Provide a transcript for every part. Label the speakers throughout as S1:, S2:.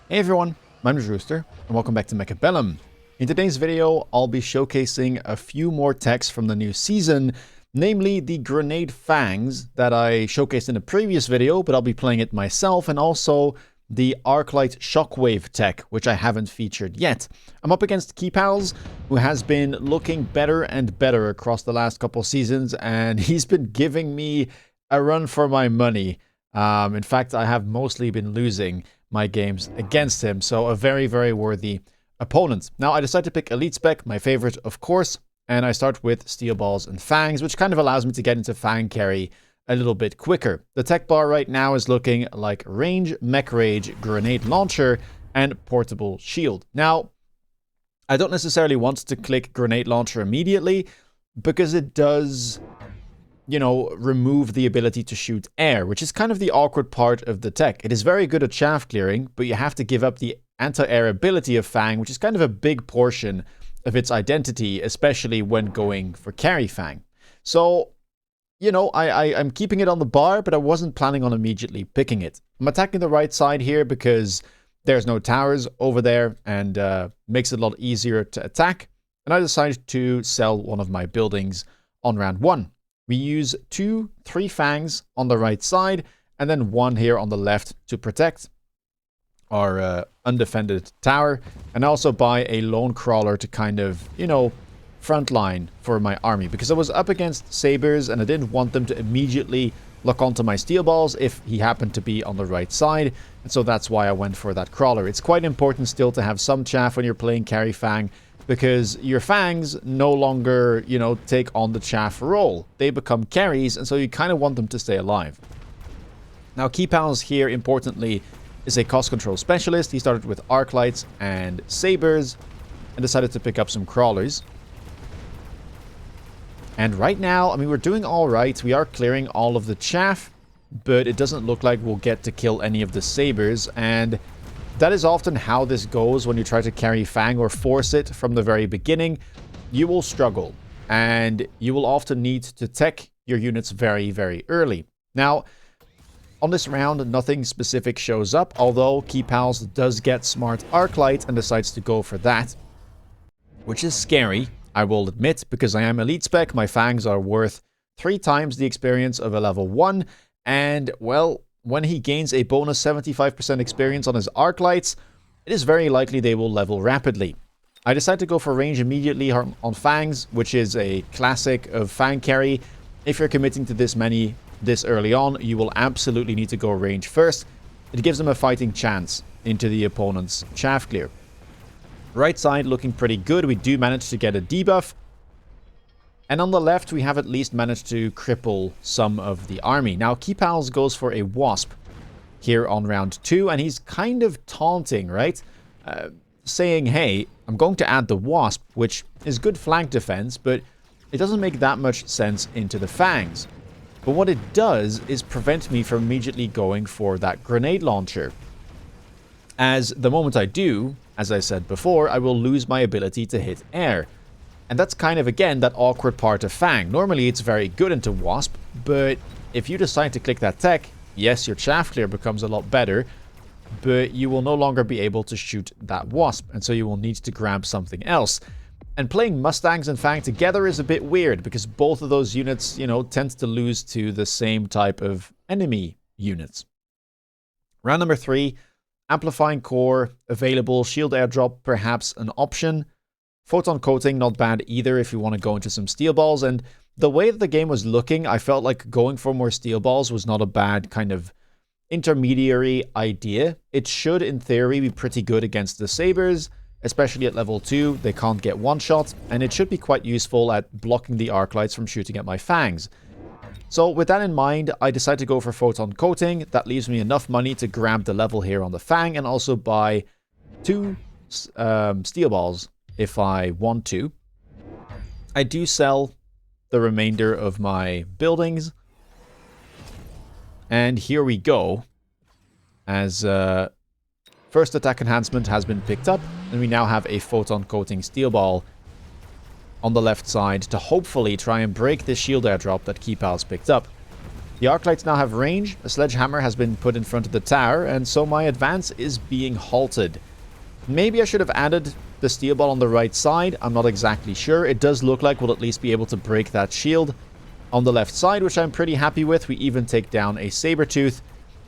S1: Hey everyone, my name is Rooster, and welcome back to Mechabellum. In today's video, I'll be showcasing a few more techs from the new season, namely the grenade fangs that I showcased in a previous video, but I'll be playing it myself, and also the ARCLIGHT shockwave tech, which I haven't featured yet. I'm up against Keepals, who has been looking better and better across the last couple seasons, and he's been giving me a run for my money. In fact, I have mostly been losing my games against him, so a very, very worthy opponent. Now, I decided to pick Elite Spec, my favorite, of course, and I start with Steel Balls and Fangs, which kind of allows me to get into Fang Carry a little bit quicker. The tech bar right now is looking like Range, Mech Rage, Grenade Launcher, and Portable Shield. Now, I don't necessarily want to click Grenade Launcher immediately, because it does, you know, remove the ability to shoot air, which is kind of the awkward part of the tech. It is very good at chaff clearing, but you have to give up the anti-air ability of Fang, which is kind of a big portion of its identity, especially when going for carry Fang. So, you know, I'm keeping it on the bar, but I wasn't planning on immediately picking it. I'm attacking the right side here because there's no towers over there, and makes it a lot easier to attack. And I decided to sell one of my buildings on round 1. We use 3 fangs on the right side, and then 1 here on the left to protect our undefended tower, and also buy a lone crawler to kind of, you know, front line for my army, because I was up against sabers and I didn't want them to immediately lock onto my steel balls if he happened to be on the right side, and so that's why I went for that crawler. It's quite important still to have some chaff when you're playing carry Fang, because your fangs no longer, you know, take on the chaff role. They become carries, and so you kind of want them to stay alive. Now, Keepals here, importantly, is a cost control specialist. He started with Arclights and Sabers, and decided to pick up some crawlers. And right now, I mean, we're doing all right. We are clearing all of the chaff, but it doesn't look like we'll get to kill any of the Sabers, and that is often how this goes when you try to carry Fang or force it from the very beginning. You will struggle, and you will often need to tech your units very, very early. Now, on this round, nothing specific shows up, although Keepals does get Smart Arclight and decides to go for that, which is scary, I will admit, because I am Elite Spec. My Fangs are worth 3 times the experience of a level 1, and, well, when he gains a bonus 75% experience on his Arclights, it is very likely they will level rapidly. I decided to go for range immediately on Fangs, which is a classic of Fang Carry. If you're committing to this many this early on, you will absolutely need to go range first. It gives them a fighting chance into the opponent's chaff clear. Right side looking pretty good. We do manage to get a debuff. And on the left, we have at least managed to cripple some of the army. Now, Keepals goes for a Wasp here on round 2, and he's kind of taunting, right? Saying, hey, I'm going to add the Wasp, which is good flank defense, but it doesn't make that much sense into the Fangs. But what it does is prevent me from immediately going for that grenade launcher. As the moment I do, as I said before, I will lose my ability to hit air. And that's kind of, again, that awkward part of Fang. Normally, it's very good into Wasp, but if you decide to click that tech, yes, your chaff clear becomes a lot better, but you will no longer be able to shoot that Wasp, and so you will need to grab something else. And playing Mustangs and Fang together is a bit weird, because both of those units, you know, tend to lose to the same type of enemy units. Round number 3, Amplifying Core, available, Shield Airdrop, perhaps an option. Photon Coating, not bad either if you want to go into some Steel Balls, and the way that the game was looking, I felt like going for more Steel Balls was not a bad kind of intermediary idea. It should, in theory, be pretty good against the Sabers, especially at level 2. They can't get one-shot, and it should be quite useful at blocking the Arclights from shooting at my Fangs. So with that in mind, I decided to go for Photon Coating. That leaves me enough money to grab the level here on the Fang, and also buy 2 Steel Balls if I want to. I do sell the remainder of my buildings. And here we go. As first attack enhancement has been picked up, and we now have a Photon Coating Steel Ball on the left side to hopefully try and break this shield airdrop that Keepals picked up. The Arclights now have range, a sledgehammer has been put in front of the tower, and so my advance is being halted. Maybe I should have added the steel ball on the right side, I'm not exactly sure. It does look like we'll at least be able to break that shield on the left side, which I'm pretty happy with. We even take down a Sabertooth.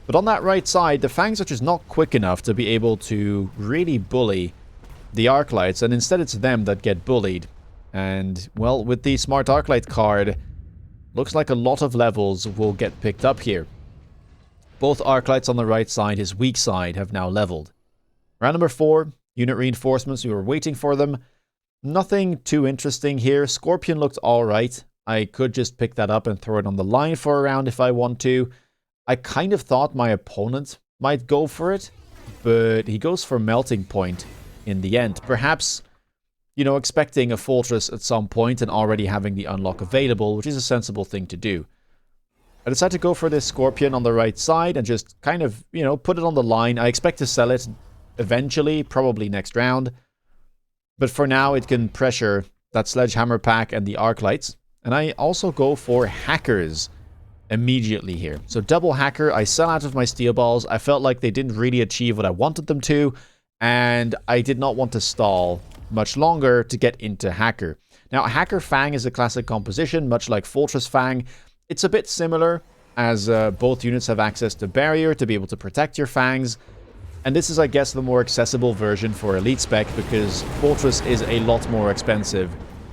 S1: But on that right side, the Fangs are just not quick enough to be able to really bully the Arclights, and instead it's them that get bullied. And, well, with the Smart Arclight card, looks like a lot of levels will get picked up here. Both Arclights on the right side, his weak side, have now leveled. Round number 4, unit reinforcements, we were waiting for them. Nothing too interesting here. Scorpion looked alright. I could just pick that up and throw it on the line for a round if I want to. I kind of thought my opponent might go for it, but he goes for Melting Point in the end. Perhaps, you know, expecting a fortress at some point and already having the unlock available, which is a sensible thing to do. I decided to go for this Scorpion on the right side and just kind of, you know, put it on the line. I expect to sell it eventually, probably next round. But for now, it can pressure that Sledgehammer pack and the Arclights. And I also go for Hackers immediately here. So double Hacker, I sell out of my Steel Balls. I felt like they didn't really achieve what I wanted them to. And I did not want to stall much longer to get into Hacker. Now, Hacker Fang is a classic composition, much like Fortress Fang. It's a bit similar, as both units have access to Barrier to be able to protect your Fangs. And this is, I guess, the more accessible version for Elite Spec, because Fortress is a lot more expensive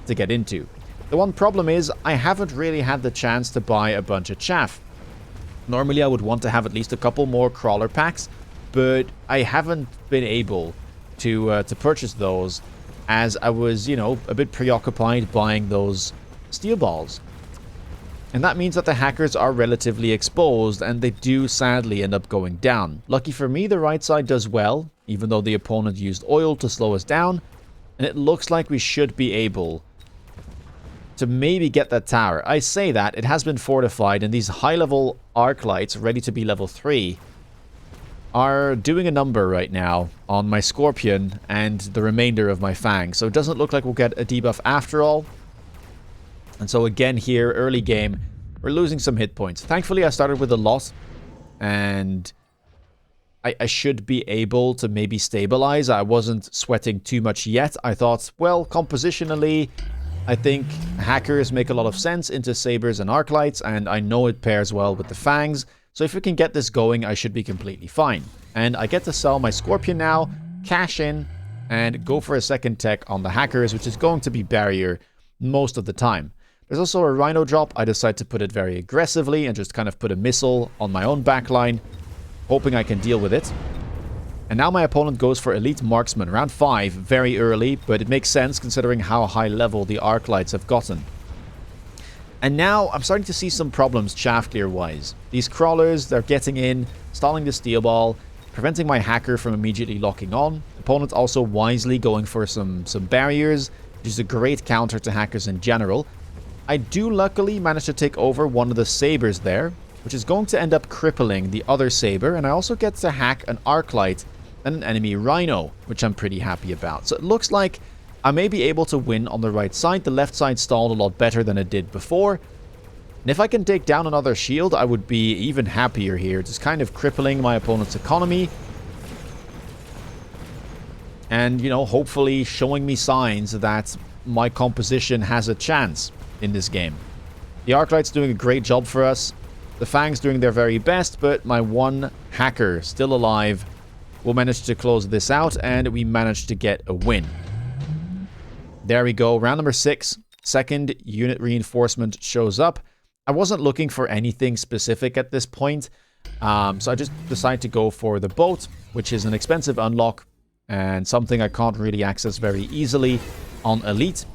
S1: to get into. The one problem is, I haven't really had the chance to buy a bunch of chaff. Normally, I would want to have at least a couple more crawler packs, but I haven't been able to purchase those, as I was, you know, a bit preoccupied buying those Steel Balls. And that means that the Hackers are relatively exposed, and they do sadly end up going down. Lucky for me, the right side does well, even though the opponent used oil to slow us down, and it looks like we should be able to maybe get that tower. I say that, it has been fortified, and these high-level Arclights, ready to be level 3, are doing a number right now on my Scorpion and the remainder of my Fang. So it doesn't look like we'll get a debuff after all. And so again here, early game, we're losing some hit points. Thankfully, I started with a lot, and I should be able to maybe stabilize. I wasn't sweating too much yet. I thought, well, compositionally, I think Hackers make a lot of sense into Sabers and Arclights, and I know it pairs well with the Fangs. So if we can get this going, I should be completely fine. And I get to sell my Scorpion now, cash in, and go for a second tech on the Hackers, which is going to be Barrier most of the time. There's also a Rhino drop. I decide to put it very aggressively and just kind of put a missile on my own backline, hoping I can deal with it. And now my opponent goes for Elite Marksman, round 5, very early, but it makes sense considering how high level the Arclights have gotten. And now I'm starting to see some problems chaff clear wise. These crawlers, they're getting in, stalling the Steel Ball, preventing my Hacker from immediately locking on. Opponent also wisely going for some barriers, which is a great counter to Hackers in general. I do luckily manage to take over one of the Sabers there, which is going to end up crippling the other Saber, and I also get to hack an Arclight and an enemy Rhino, which I'm pretty happy about. So it looks like I may be able to win on the right side. The left side stalled a lot better than it did before. And if I can take down another shield, I would be even happier here. Just kind of crippling my opponent's economy. And, you know, hopefully showing me signs that my composition has a chance in this game. The Arclight's doing a great job for us. The Fang's doing their very best, but my one Hacker still alive will manage to close this out, and we managed to get a win. There we go, round number 6. Second unit reinforcement shows up. I wasn't looking for anything specific at this point, so I just decided to go for the boat, which is an expensive unlock and something I can't really access very easily on Elite.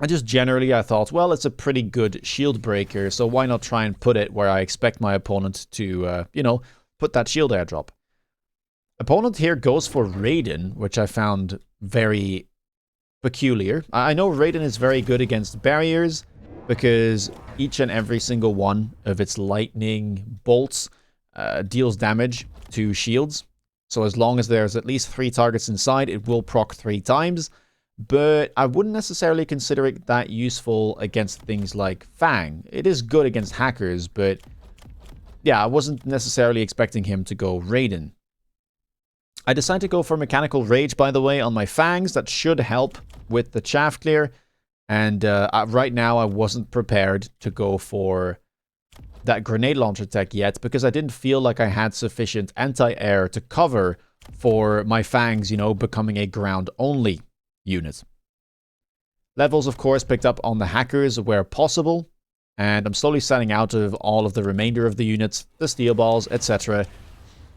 S1: And just generally I thought, well, it's a pretty good shield breaker, so why not try and put it where I expect my opponent to, you know, put that shield airdrop. Opponent here goes for Raiden, which I found very peculiar. I know Raiden is very good against barriers because each and every single one of its lightning bolts deals damage to shields. So as long as there's at least 3 targets inside, it will proc 3 times. but I wouldn't necessarily consider it that useful against things like FANG. It is good against hackers, but yeah, I wasn't necessarily expecting him to go Raiden. I decided to go for Mechanical Rage, by the way, on my Fangs. That should help with the chaff clear. And right now, I wasn't prepared to go for that grenade launcher tech yet, because I didn't feel like I had sufficient anti-air to cover for my Fangs, you know, becoming a ground-only unit. Levels, of course, picked up on the hackers where possible, and I'm slowly selling out of all of the remainder of the units, the steel balls, etc.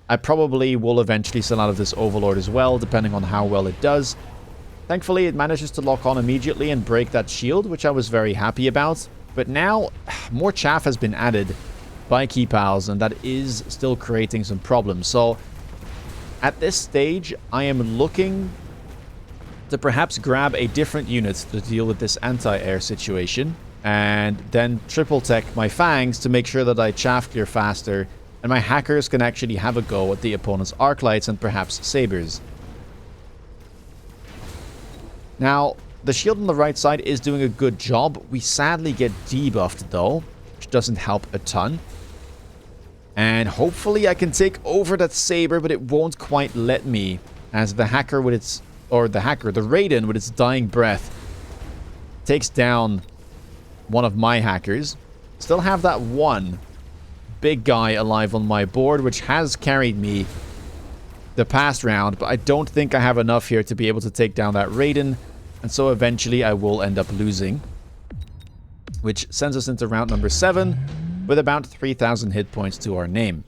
S1: I probably will eventually sell out of this Overlord as well, depending on how well it does. Thankfully, it manages to lock on immediately and break that shield, which I was very happy about. But now, more chaff has been added by Key Pals, and that is still creating some problems. So, at this stage, I am looking to perhaps grab a different unit to deal with this anti-air situation, and then triple tech my Fangs to make sure that I chaff clear faster, and my hackers can actually have a go at the opponent's Arclights and perhaps Sabers. Now, the shield on the right side is doing a good job. We sadly get debuffed though, which doesn't help a ton. And hopefully I can take over that Saber, but it won't quite let me, as the hacker with its, the Raiden with its dying breath takes down one of my hackers. Still have that one big guy alive on my board, which has carried me the past round, but I don't think I have enough here to be able to take down that Raiden, and so eventually I will end up losing, which sends us into round number 7 with about 3,000 hit points to our name.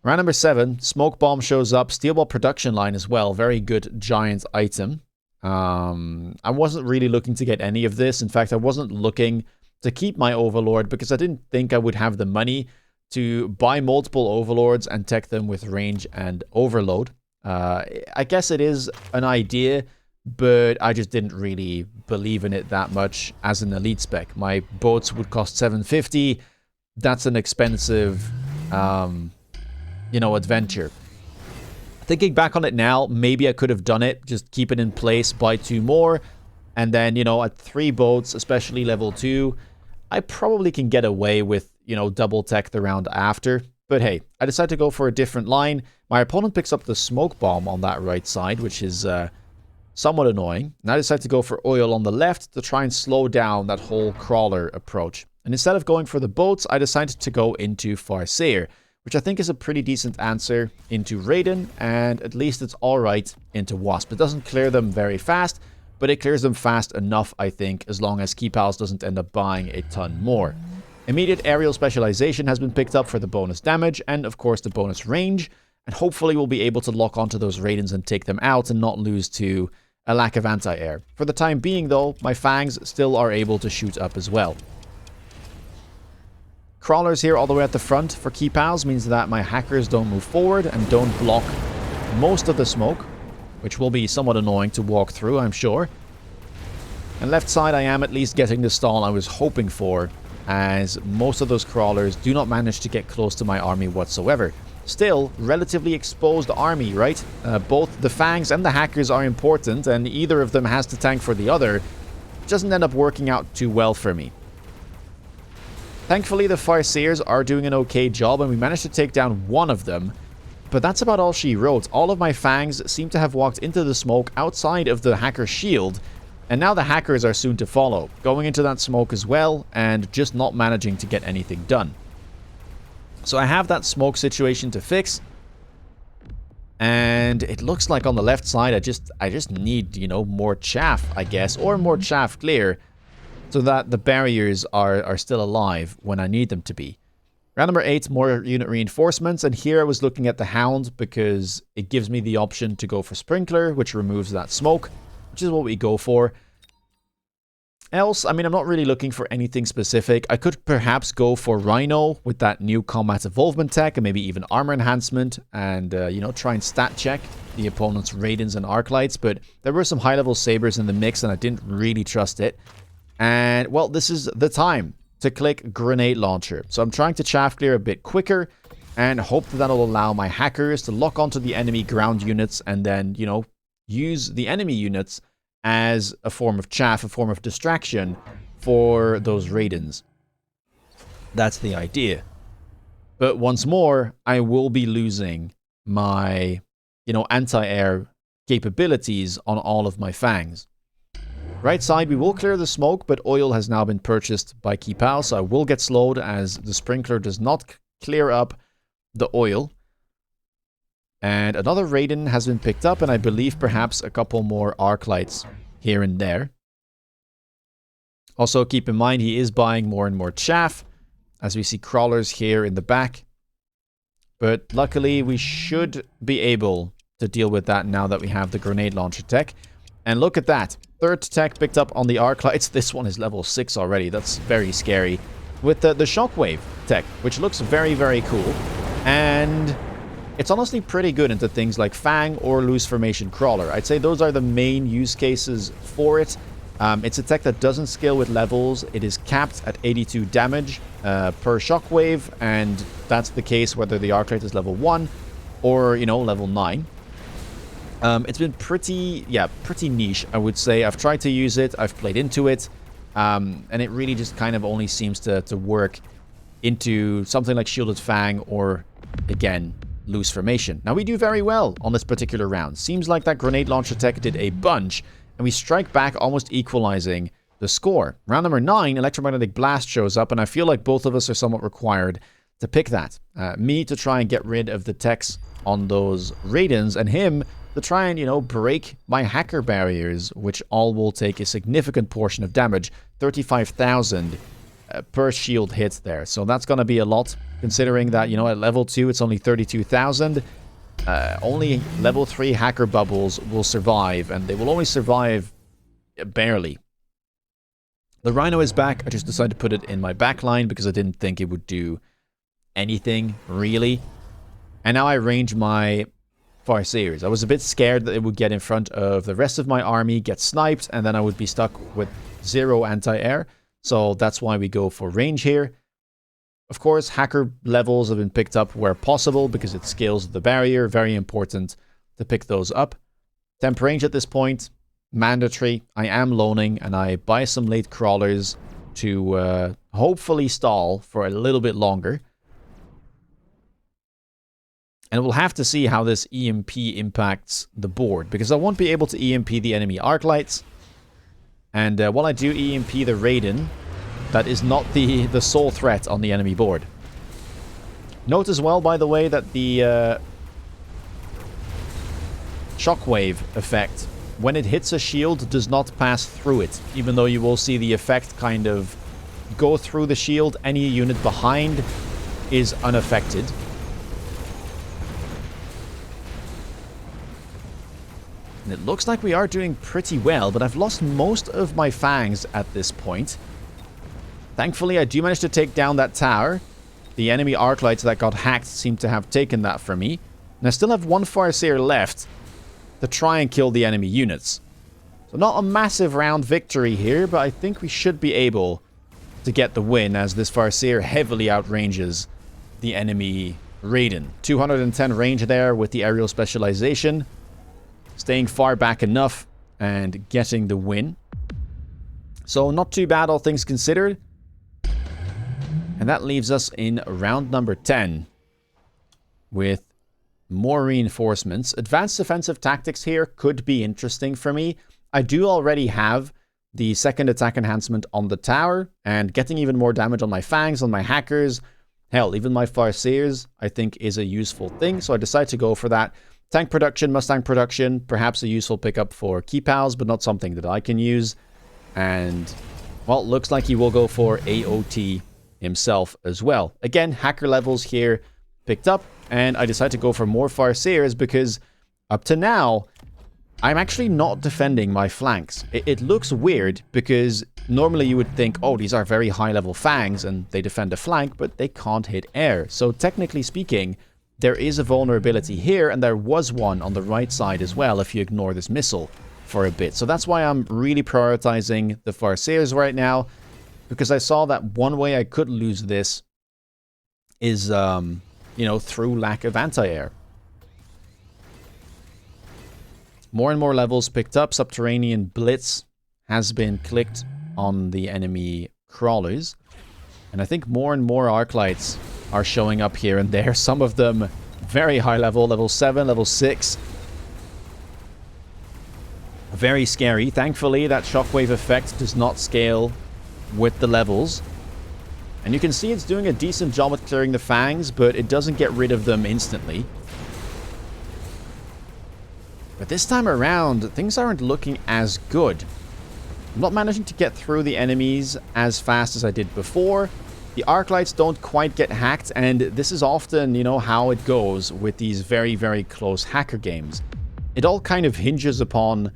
S1: Round number 7, Smoke Bomb shows up, Steel Ball Production Line as well, very good giant item. I wasn't really looking to get any of this. In fact, I wasn't looking to keep my Overlord because I didn't think I would have the money to buy multiple Overlords and tech them with range and overload. I guess it is an idea, but I just didn't really believe in it that much as an elite spec. My boats would cost 750. That's an expensive, adventure. Thinking back on it now, maybe I could have done it. Just keep it in place, buy 2 more. And then, at 3 boats, especially level 2, I probably can get away with, double tech the round after. But hey, I decided to go for a different line. My opponent picks up the Smoke Bomb on that right side, which is somewhat annoying. And I decided to go for Oil on the left to try and slow down that whole crawler approach. And instead of going for the boats, I decided to go into Farseer, which I think is a pretty decent answer into Raiden, and at least it's alright into Wasp. It doesn't clear them very fast, but it clears them fast enough, I think, as long as Key Pals doesn't end up buying a ton more. Immediate aerial specialization has been picked up for the bonus damage, and of course the bonus range, and hopefully we'll be able to lock onto those Raidens and take them out and not lose to a lack of anti-air. For the time being though, my Fangs still are able to shoot up as well. Crawlers here all the way at the front for Key Pals means that my hackers don't move forward and don't block most of the smoke, which will be somewhat annoying to walk through, I'm sure. And left side, I am at least getting the stall I was hoping for, as most of those crawlers do not manage to get close to my army whatsoever. Still, relatively exposed army, right? Both the Fangs and the hackers are important, and either of them has to tank for the other. It doesn't end up working out too well for me. Thankfully, the Farseers are doing an okay job, and we managed to take down one of them. But that's about all she wrote. All of my Fangs seem to have walked into the smoke outside of the hacker shield, and now the hackers are soon to follow, going into that smoke as well, and just not managing to get anything done. So I have that smoke situation to fix, and it looks like on the left side, I just need, more chaff, I guess, or more chaff clear, so that the barriers are still alive when I need them to be. Round number 8, more unit reinforcements, and here I was looking at the Hound because it gives me the option to go for Sprinkler, which removes that smoke, which is what we go for. Else, I'm not really looking for anything specific. I could perhaps go for Rhino with that new combat evolvement tech and maybe even armor enhancement and, try and stat check the opponent's Raidens and Arclights, but there were some high-level Sabers in the mix and I didn't really trust it. And, well, this is the time to click Grenade Launcher. So I'm trying to chaff clear a bit quicker and hope that that'll allow my hackers to lock onto the enemy ground units and then, use the enemy units as a form of chaff, a form of distraction for those Raidens. That's the idea. But once more, I will be losing my, anti-air capabilities on all of my fangs. Right side, we will clear the smoke, but oil has now been purchased by Keepal, so I will get slowed as the sprinkler does not clear up the oil. And another Raiden has been picked up, and I believe perhaps a couple more ARCLIGHTs here and there. Also, keep in mind, he is buying more and more chaff, as we see crawlers here in the back. But luckily, we should be able to deal with that now that we have the grenade launcher tech. And look at that. Third tech picked up on the ARCLIGHTs. This one is level 6 already. That's very scary. With the shockwave tech, which looks very, very cool. And it's honestly pretty good into things like Fang or loose formation crawler. I'd say those are the main use cases for it. It's a tech that doesn't scale with levels. It is capped at 82 damage per shockwave, and that's the case whether the ARCLIGHT is level 1 or, level 9. It's been pretty niche, I would say. I've tried to use it, I've played into it, and it really just kind of only seems to work into something like Shielded Fang or, again, loose formation. Now, we do very well on this particular round. Seems like that grenade launcher tech did a bunch, and we strike back, almost equalizing the score. Round number 9, Electromagnetic Blast shows up, and I feel like both of us are somewhat required to pick that. Me to try and get rid of the techs on those Raidens, and him to try and, break my hacker barriers, which all will take a significant portion of damage, 35,000 per shield hit there. So that's going to be a lot, considering that, at level 2, it's only 32,000. Only level 3 hacker bubbles will survive, and they will only survive barely. The Rhino is back. I just decided to put it in my backline because I didn't think it would do anything, really. And now I range my Farseers. I was a bit scared that it would get in front of the rest of my army, get sniped, and then I would be stuck with 0 anti-air. So that's why we go for range here. Of course, hacker levels have been picked up where possible because it scales the barrier. Very important to pick those up. Temp range at this point, mandatory. I am loaning, and I buy some late crawlers to hopefully stall for a little bit longer. And we'll have to see how this EMP impacts the board, because I won't be able to EMP the enemy ARCLIGHTs. And while I do EMP the Raiden, that is not the sole threat on the enemy board. Note as well, by the way, that the shockwave effect, when it hits a shield, does not pass through it. Even though you will see the effect kind of go through the shield, any unit behind is unaffected. And it looks like we are doing pretty well, but I've lost most of my fangs at this point. Thankfully, I do manage to take down that tower. The enemy ARCLIGHTs that got hacked seem to have taken that from me. And I still have one Farseer left to try and kill the enemy units. So not a massive round victory here, but I think we should be able to get the win as this Farseer heavily outranges the enemy Raiden. 210 range there with the aerial specialization. Staying far back enough and getting the win. So not too bad, all things considered. And that leaves us in round number 10 with more reinforcements. Advanced defensive tactics here could be interesting for me. I do already have the second attack enhancement on the tower, and getting even more damage on my fangs, on my hackers, hell, even my Farseers, I think is a useful thing. So I decided to go for that. Tank production, Mustang production, perhaps a useful pickup for Keepals, but not something that I can use. And, well, looks like he will go for AOT himself as well. Again, hacker levels here picked up, and I decided to go for more Farseers because up to now, I'm actually not defending my flanks. It looks weird because normally you would think, oh, these are very high-level fangs and they defend a flank, but they can't hit air. So technically speaking, there is a vulnerability here, and there was one on the right side as well if you ignore this missile for a bit. So that's why I'm really prioritizing the Farseers right now, because I saw that one way I could lose this is, through lack of anti-air. More and more levels picked up. Subterranean Blitz has been clicked on the enemy crawlers. And I think more and more Arclights are showing up here and there. Some of them very high level, level 7, level 6. Very scary. Thankfully, that shockwave effect does not scale with the levels. And you can see it's doing a decent job at clearing the fangs, but it doesn't get rid of them instantly. But this time around, things aren't looking as good. I'm not managing to get through the enemies as fast as I did before. The Arclights don't quite get hacked, and this is often, you know, how it goes with these very, very close hacker games. It all kind of hinges upon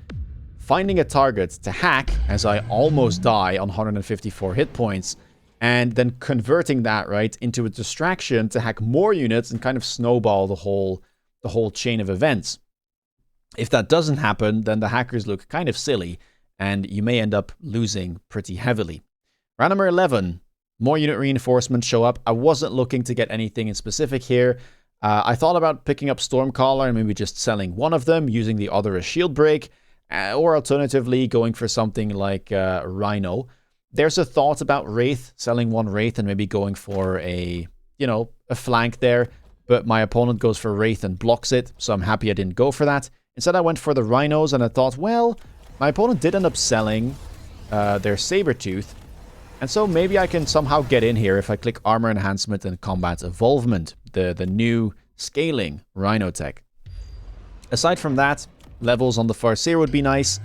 S1: finding a target to hack, as I almost die on 154 hit points, and then converting that, right, into a distraction to hack more units and kind of snowball the whole chain of events. If that doesn't happen, then the hackers look kind of silly, and you may end up losing pretty heavily. Round number 11, more unit reinforcements show up. I wasn't looking to get anything in specific here. I thought about picking up Stormcaller and maybe just selling one of them, using the other as shield break, or alternatively going for something like Rhino. There's a thought about Wraith, selling one Wraith and maybe going for a, you know, a flank there, but my opponent goes for Wraith and blocks it, so I'm happy I didn't go for that. Instead, I went for the Rhinos, and I thought, well, my opponent did end up selling their Sabertooth, and so maybe I can somehow get in here if I click Armor Enhancement and Combat Evolvement, the new scaling Rhino tech. Aside from that, levels on the Farseer would be nice.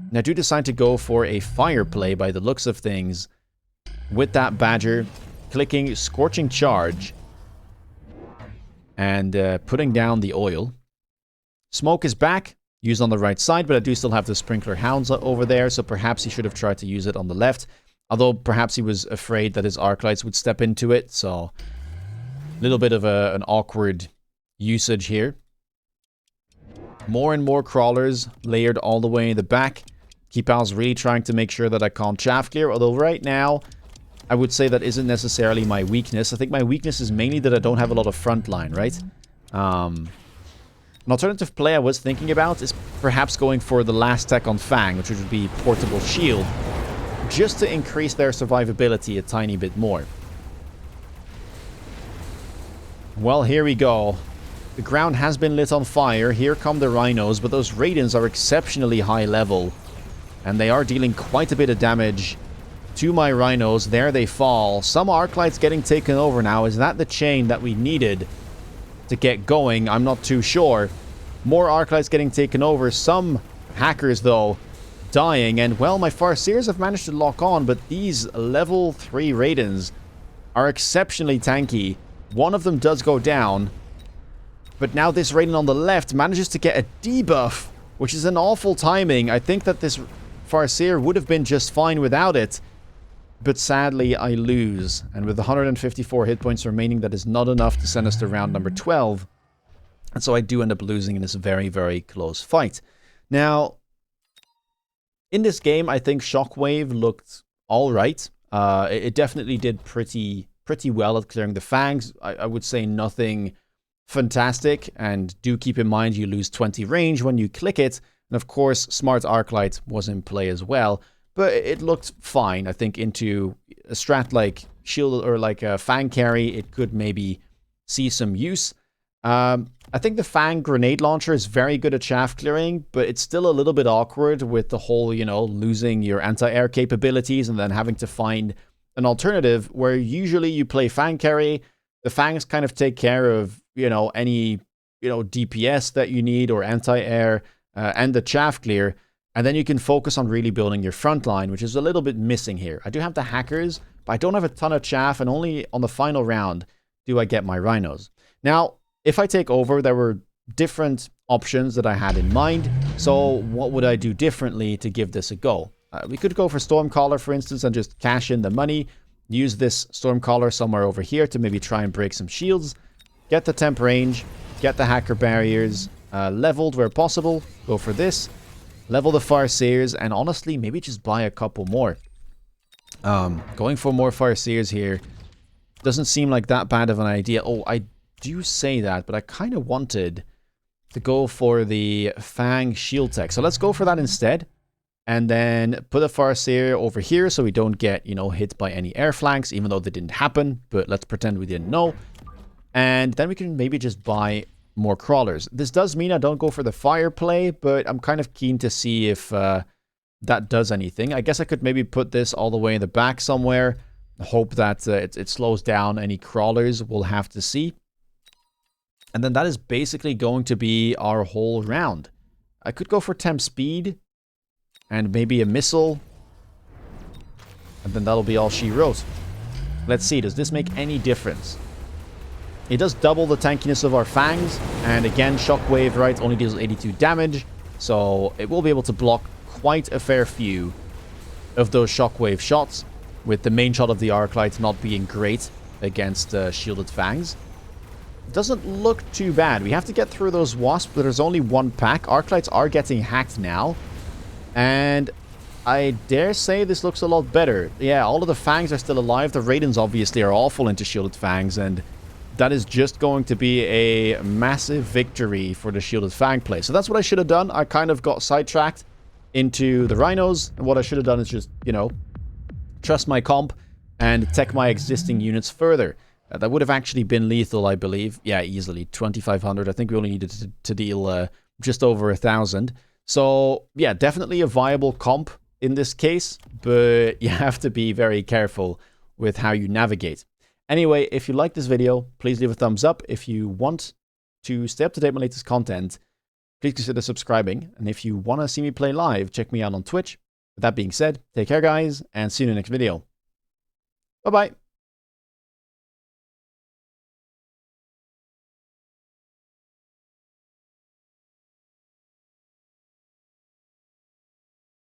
S1: And I do decide to go for a fire play by the looks of things with that Badger, clicking Scorching Charge and putting down the oil. Smoke is back, used on the right side, but I do still have the Sprinkler Hounds over there, so perhaps he should have tried to use it on the left. Although perhaps he was afraid that his Arclights would step into it, so a little bit of an awkward usage here. More and more crawlers layered all the way in the back. Keepal's really trying to make sure that I can't chaff clear, although right now I would say that isn't necessarily my weakness. I think my weakness is mainly that I don't have a lot of front line, right? An alternative play I was thinking about is perhaps going for the last tech on Fang, which would be Portable Shield, just to increase their survivability a tiny bit more. Well, here we go. The ground has been lit on fire. Here come the Rhinos, but those Raidens are exceptionally high level, and they are dealing quite a bit of damage to my Rhinos. There they fall. Some Arclights getting taken over now. Is that the chain that we needed to get going? I'm not too sure. More Arclights getting taken over. Some hackers, though, dying. And, well, my Farseers have managed to lock on, but these level 3 Raidens are exceptionally tanky. One of them does go down, but now this Raiden on the left manages to get a debuff, which is an awful timing. I think that this Farseer would have been just fine without it, but sadly I lose. And with 154 hit points remaining, that is not enough to send us to round number 12. And so I do end up losing in this very, very close fight. Now, in this game, I think Shockwave looked alright. It definitely did pretty well at clearing the fangs. I would say nothing fantastic, and do keep in mind you lose 20 range when you click it. And of course, Smart Arclight was in play as well, but it looked fine. I think into a strat like Shield or like a Fang Carry, it could maybe see some use. I think the Fang grenade launcher is very good at chaff clearing, but it's still a little bit awkward with the whole, you know, losing your anti-air capabilities and then having to find an alternative where usually you play Fang Carry. The Fangs kind of take care of, you know, any, you know, DPS that you need or anti-air and the chaff clear. And then you can focus on really building your front line, which is a little bit missing here. I do have the hackers, but I don't have a ton of chaff, and only on the final round do I get my Rhinos. Now, if I take over, there were different options that I had in mind. So what would I do differently to give this a go? We could go for Stormcaller, for instance, and just cash in the money. Use this Stormcaller somewhere over here to maybe try and break some shields. Get the temp range. Get the hacker barriers leveled where possible. Go for this. Level the Farseers. And honestly, maybe just buy a couple more. Going for more Farseers here doesn't seem like that bad of an idea. Oh, I do say that, but I kind of wanted to go for the FANG shield tech. So let's go for that instead. And then put a Farseer over here so we don't get, you know, hit by any air flanks, even though they didn't happen. But let's pretend we didn't know. And then we can maybe just buy more crawlers. This does mean I don't go for the fire play, but I'm kind of keen to see if that does anything. I guess I could maybe put this all the way in the back somewhere. Hope that it slows down any crawlers. We'll have to see. And then that is basically going to be our whole round. I could go for temp speed and maybe a missile. And then that'll be all she wrote. Let's see, does this make any difference? It does double the tankiness of our fangs. And again, shockwave, right, only deals 82 damage. So it will be able to block quite a fair few of those shockwave shots, with the main shot of the ARCLIGHT not being great against shielded fangs. Doesn't look too bad. We have to get through those wasps, but there's only one pack. ARCLIGHTs are getting hacked now. And I dare say this looks a lot better. Yeah, all of the fangs are still alive. The Raidens obviously are awful into shielded fangs, and that is just going to be a massive victory for the shielded fang play. So that's what I should have done. I kind of got sidetracked into the rhinos, and what I should have done is just, you know, trust my comp and tech my existing units further. That would have actually been lethal, I believe. Yeah, easily. 2,500. I think we only needed to deal just over 1,000. So, yeah, definitely a viable comp in this case, but you have to be very careful with how you navigate. Anyway, if you like this video, please leave a thumbs up. If you want to stay up to date with my latest content, please consider subscribing. And if you want to see me play live, check me out on Twitch. With that being said, take care, guys, and see you in the next video. Bye-bye.